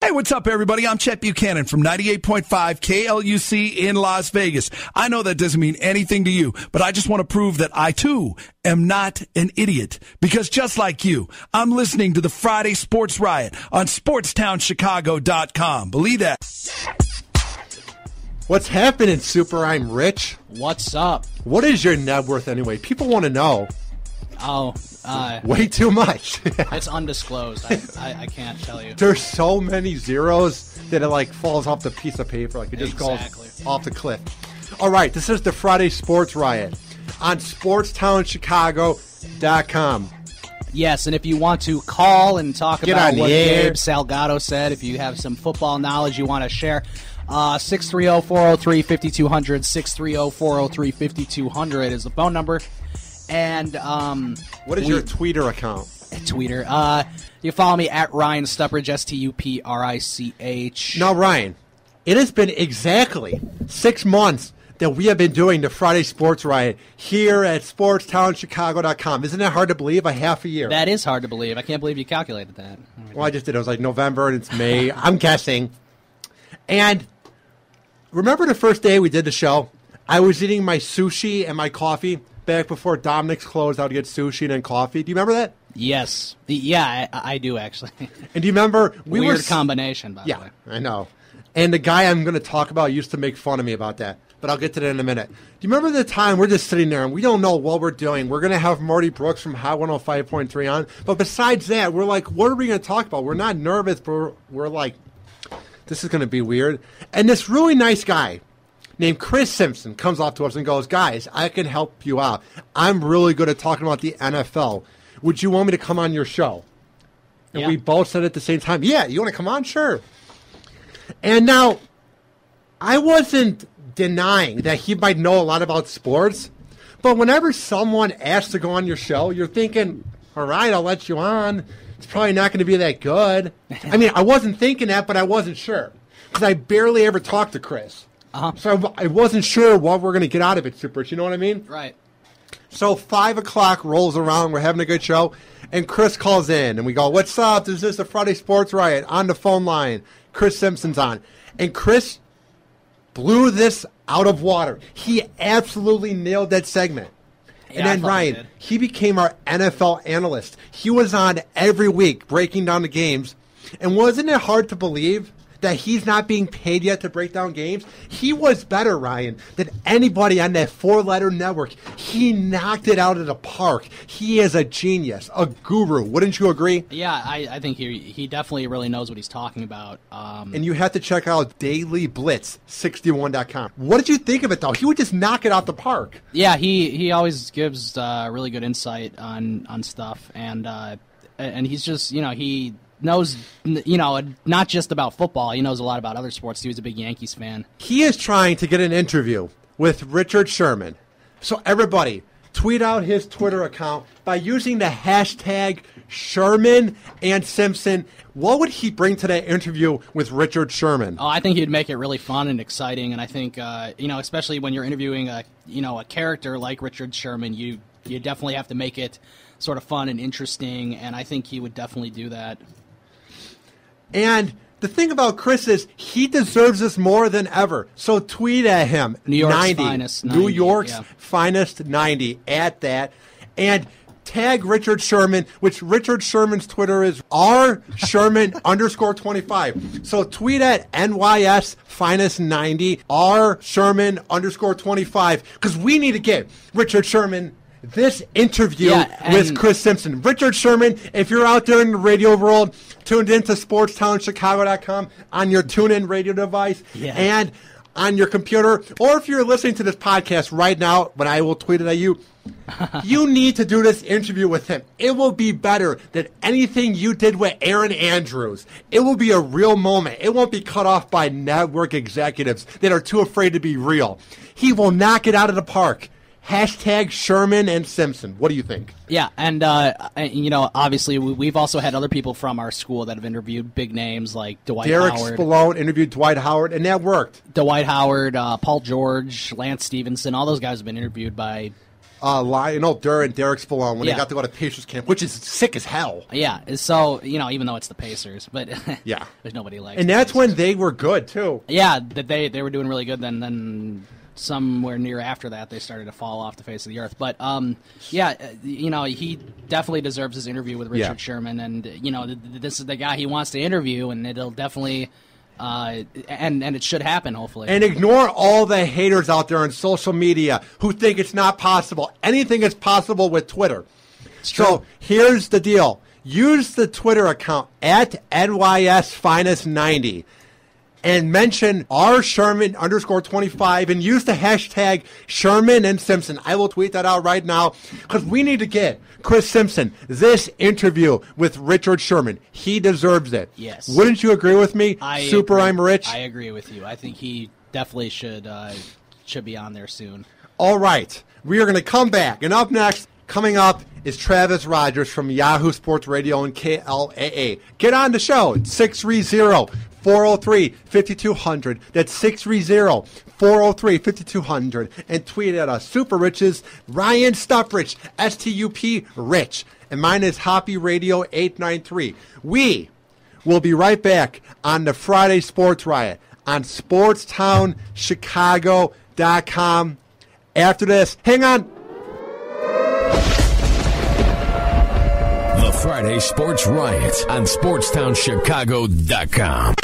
Hey, what's up, everybody? I'm Chet Buchanan from 98.5 KLUC in Las Vegas. I know that doesn't mean anything to you, but I just want to prove that I, too, am not an idiot. Because just like you, I'm listening to the Friday Sports Riot on SportsTownChicago.com. Believe that. What's happening, Super? I'm Rich. What's up? What is your net worth anyway? People want to know. Way too much. It's undisclosed. I can't tell you. There's so many zeros that it like falls off the piece of paper. Like it just goes off the cliff. All right, this is the Friday Sports Riot on SportsTownChicago.com. Yes, and if you want to call and talk about what Gabe Salgado said, if you have some football knowledge you want to share, 630-403-5200, 630-403-5200 is the phone number. And what is your Twitter account? Twitter. You follow me at Ryan Stuprich, STUPRICH. Now, Ryan, it has been exactly 6 months that we have been doing the Friday Sports Riot here at SportsTownChicago.com. Isn't that hard to believe? A half a year. That is hard to believe. I can't believe you calculated that. Well, I just did. It was like November and it's May. I'm guessing. And remember the first day we did the show? I was eating my sushi and my coffee back before Dominic's closed out to get sushi and then coffee. Do you remember that? Yes. Yeah, I do, actually. And do you remember? Weird combination, by the way. Yeah, I know. And the guy I'm going to talk about used to make fun of me about that. But I'll get to that in a minute. Do you remember the time we're just sitting there and we don't know what we're doing? We're going to have Marty Brooks from Hot 105.3 on. But besides that, we're like, what are we going to talk about? We're not nervous, but we're like, this is going to be weird. And this really nice guy named Chris Simpson comes up to us and goes, guys, I can help you out. I'm really good at talking about the NFL. Would you want me to come on your show? And we both said at the same time, yeah, you want to come on? Sure. And now, I wasn't denying that he might know a lot about sports, but whenever someone asks to go on your show, you're thinking, all right, I'll let you on. It's probably not going to be that good. I mean, I wasn't thinking that, but I wasn't sure because I barely ever talked to Chris. So I wasn't sure what we're going to get out of it, Super. You know what I mean? Right. So 5 o'clock rolls around. We're having a good show. And Chris calls in. And we go, what's up? This is the Friday Sports Riot on the phone line. Chris Simpson's on. And Chris blew this out of water. He absolutely nailed that segment. Yeah, and then Ryan, he became our NFL analyst. He was on every week breaking down the games. And wasn't it hard to believe that he's not being paid yet to break down games? He was better, Ryan, than anybody on that 4-letter network. He knocked it out of the park. He is a genius, a guru. Wouldn't you agree? Yeah, I think he definitely really knows what he's talking about. And you have to check out dailyblitz61.com. What did you think of it, though? He would just knock it out the park. Yeah, he always gives really good insight on stuff, and he's just, he knows, not just about football. He knows a lot about other sports, too. He's a big Yankees fan. He is trying to get an interview with Richard Sherman. So everybody, tweet out his Twitter account by using the hashtag Sherman and Simpson. What would he bring to that interview with Richard Sherman? Oh, I think he'd make it really fun and exciting. And I think, especially when you're interviewing a character like Richard Sherman, you definitely have to make it sort of fun and interesting. And I think he would definitely do that. And the thing about Chris is he deserves this more than ever. So tweet at him. New York's finest 90. New York's finest 90 at that. And tag Richard Sherman, which Richard Sherman's Twitter is rsherman _25. So tweet at NYS finest 90, rsherman _25. Because we need to get Richard Sherman this interview with Chris Simpson. Richard Sherman, if you're out there in the radio world, tuned into SportsTownChicago.com on your TuneIn radio device and on your computer, or if you're listening to this podcast right now, when I will tweet it at you, you need to do this interview with him. It will be better than anything you did with Aaron Andrews. It will be a real moment. It won't be cut off by network executives that are too afraid to be real. He will knock it out of the park. Hashtag Sherman and Simpson. What do you think? Yeah, and obviously we've also had other people from our school that have interviewed big names like Dwight Howard. Derek Spallone interviewed Dwight Howard, and that worked. Dwight Howard, Paul George, Lance Stevenson, all those guys have been interviewed by Lionel Durr and Derek Spallone when they got to go to Pacers camp, which is sick as hell. Yeah, so, even though it's the Pacers, but yeah, there's nobody like. And that's when they were good too. Yeah, that they were doing really good. Then somewhere near after that, they started to fall off the face of the earth. But he definitely deserves his interview with Richard Sherman, and this is the guy he wants to interview, and it'll definitely. And it should happen, hopefully. And ignore all the haters out there on social media who think it's not possible. Anything is possible with Twitter. So here's the deal. Use the Twitter account at NYSFinest90 and mention rsherman_25 and use the hashtag Sherman and Simpson. I will tweet that out right now because we need to get Chris Simpson this interview with Richard Sherman. He deserves it. Yes. Wouldn't you agree with me? I'm Rich. I agree with you. I think he definitely should be on there soon. All right. We are going to come back. And up next, coming up, is Travis Rogers from Yahoo Sports Radio and KLAA. Get on the show. It's 630-403-5200. That's 630-403-5200. And tweet at us. Super Riches, Ryan Stuffrich, STUP Rich. And mine is Hoppy Radio 893. We will be right back on the Friday Sports Riot on SportsTownChicago.com. After this, hang on. The Friday Sports Riot on SportsTownChicago.com.